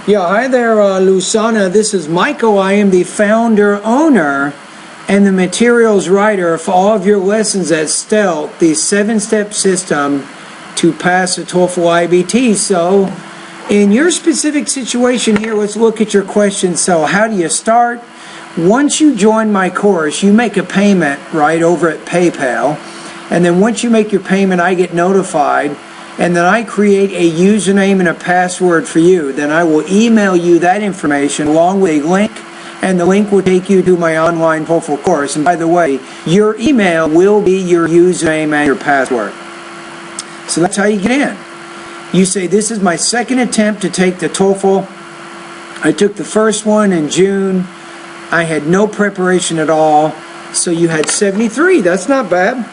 Yeah, hi there, Lusana. This is Michael. I am the founder, owner, and the materials writer for all of your lessons at STELT, the 7-step system to pass the TOEFL IBT. So, in your specific situation here, let's look at your question. So, how do you start? Once you join my course, you make a payment right over at PayPal. And then once you make your payment, I get notified. And then I create a username and a password for you. Then I will email you that information along with a link, and the link will take you to my online TOEFL course. And by the way, your email will be your username and your password. So that's how you get in. You say, this is my second attempt to take the TOEFL. I took the first one in June. I had no preparation at all. So you had 73. That's not bad.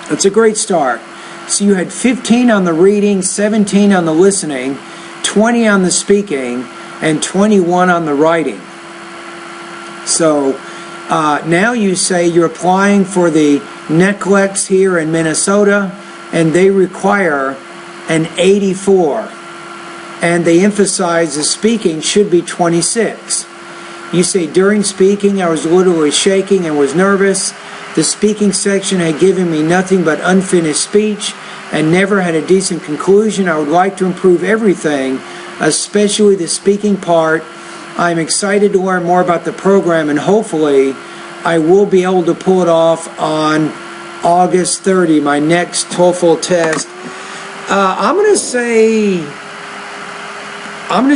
That's a great start. So you had 15 on the reading, 17 on the listening, 20 on the speaking, and 21 on the writing. So now you say you're applying for the NCLEX here in Minnesota, and they require an 84. And they emphasize the speaking should be 26. You say, during speaking, I was literally shaking and was nervous. The speaking section had given me nothing but unfinished speech and never had a decent conclusion. I would like to improve everything, especially the speaking part. I'm excited to learn more about the program, and hopefully I will be able to pull it off on August 30, my next TOEFL test. I'm going to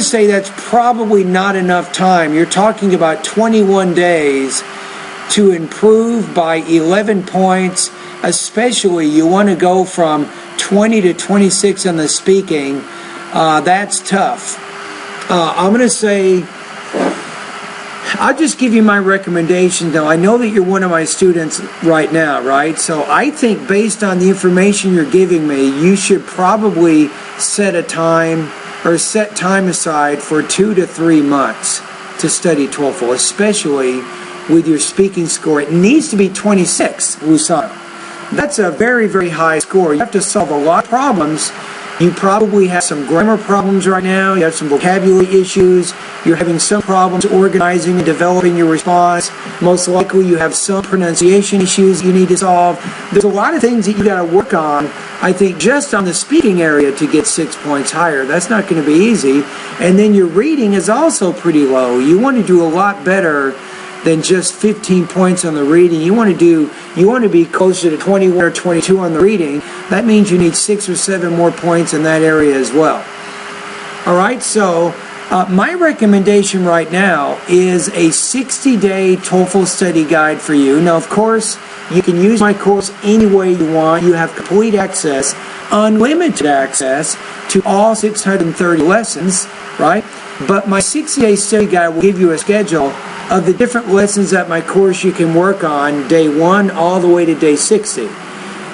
say that's probably not enough time. You're talking about 21 days to improve by 11 points, especially you want to go from 20 to 26 on the speaking. That's tough. I'm going to say, I'll just give you my recommendation, though. I know that you're one of my students right now, right? So I think based on the information you're giving me, you should probably set time aside for 2 to 3 months to study TOEFL, especially with your speaking score. It needs to be 26, Lusana. That's a very, very high score. You have to solve a lot of problems. You probably have some grammar problems right now. You have some vocabulary issues. You're having some problems organizing and developing your response. Most likely you have some pronunciation issues you need to solve. There's a lot of things that you got to work on, I think, just on the speaking area to get 6 points higher. That's not going to be easy. And then your reading is also pretty low. You want to do a lot better than just 15 points on the reading. You want to be closer to 21 or 22 on the reading. That means you need 6 or 7 more points in that area as well. All right, so my recommendation right now is a 60-day TOEFL study guide for you. Now, of course, you can use my course any way you want. You have complete access, unlimited access to all 630 lessons, right? But my 60-day study guide will give you a schedule of the different lessons at my course you can work on day 1 all the way to day 60.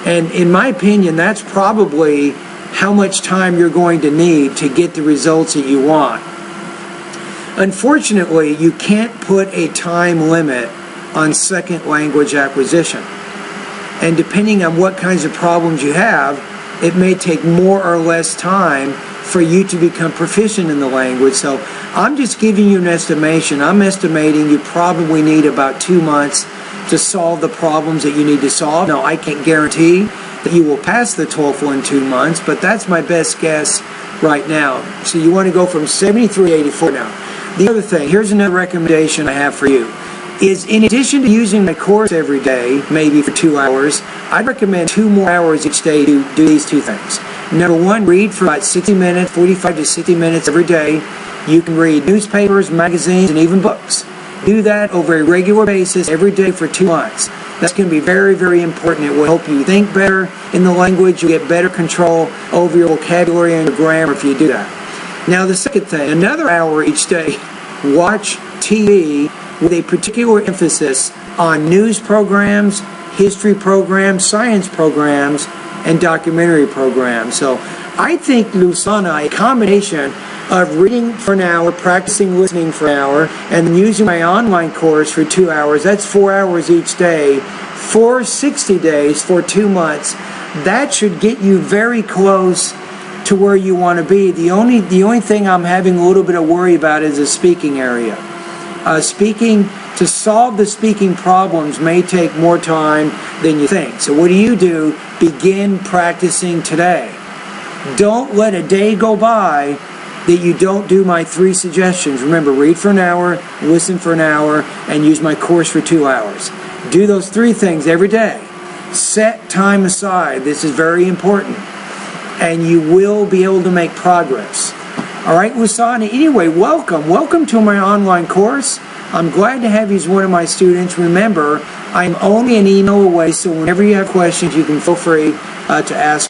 And in my opinion, that's probably how much time you're going to need to get the results that you want. Unfortunately, you can't put a time limit on second language acquisition. And depending on what kinds of problems you have, it may take more or less time for you to become proficient in the language. So I'm just giving you an estimation. I'm estimating you probably need about 2 months to solve the problems that you need to solve. Now, I can't guarantee that you will pass the TOEFL in 2 months, but that's my best guess right now. So you want to go from 73 to 84 now. The other thing, here's another recommendation I have for you, is in addition to using my course every day, maybe for 2 hours, I'd recommend 2 more hours each day to do these 2 things. Number 1, read for about 60 minutes, 45 to 60 minutes every day. You can read newspapers, magazines, and even books. Do that over a regular basis every day for 2 months. That's going to be very, very important. It will help you think better in the language. You'll get better control over your vocabulary and your grammar if you do that. Now, the second thing, another hour each day, watch TV with a particular emphasis on news programs, history programs, science programs, and documentary programs. So I think, Lusana, a combination of reading for an hour, practicing listening for an hour, and using my online course for 2 hours, that's 4 hours each day, for 60 days, for 2 months. That should get you very close to where you want to be. The only thing I'm having a little bit of worry about is the speaking area. To solve the speaking problems may take more time than you think. So what do? Begin practicing today. Don't let a day go by that you don't do my 3 suggestions. Remember, read for an hour, listen for an hour, and use my course for 2 hours. Do those 3 things every day. Set time aside. This is very important. And you will be able to make progress. All right, Lasana, anyway, welcome. Welcome to my online course. I'm glad to have you as one of my students. Remember, I'm only an email away, so whenever you have questions, you can feel free to ask.